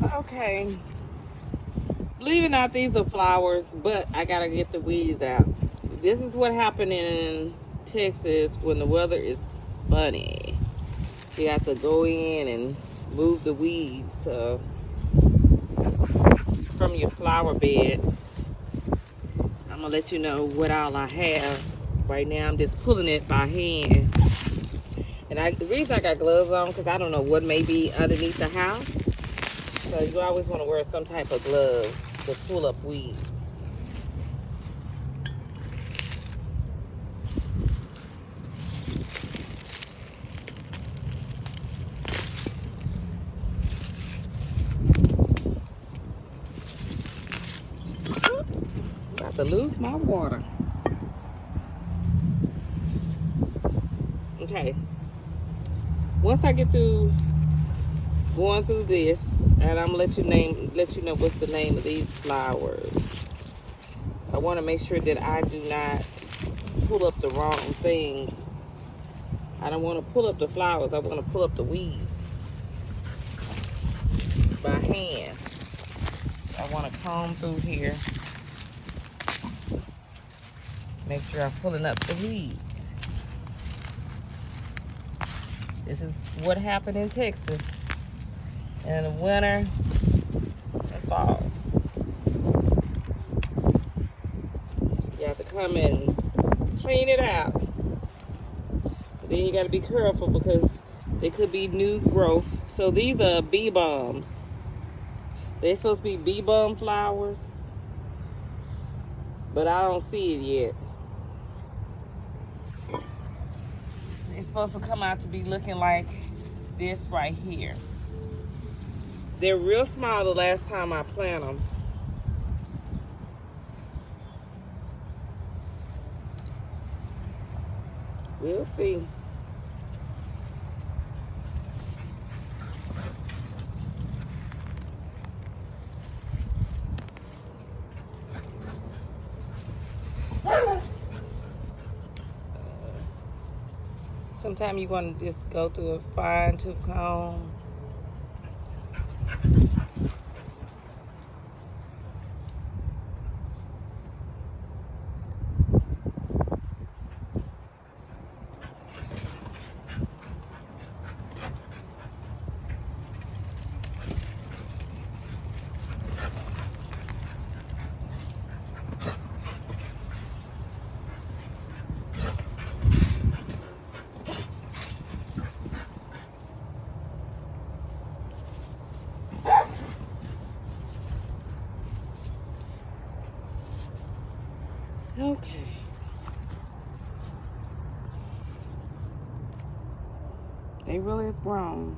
Okay. Believe it or not, these are flowers, but I gotta get the weeds out. This is what happened in Texas when the weather is funny. You have to go in and move the weeds from your flower beds. I'm gonna let you know what all I have. Right now, I'm just pulling it by hand. And the reason I got gloves on, because I don't know what may be underneath the house. So you always want to wear some type of gloves to pull up weeds. About to lose my water. Okay. Once I get through going through this, and I'm gonna let you know what's the name of these flowers. I want to make sure that I do not pull up the wrong thing. I don't want to pull up the flowers. I want to pull up the weeds by hand. I want to comb through here. Make sure I'm pulling up the weeds. This is what happened in Texas in the winter and fall. You have to come and clean it out. But then you got to be careful because they could be new growth. So these are bee balms. They're supposed to be bee balm flowers, but I don't see it yet. They're supposed to come out to be looking like this right here. They're real small the last time I plant them. We'll see. Sometimes you want to just go through a fine tooth comb. Okay. They really have grown.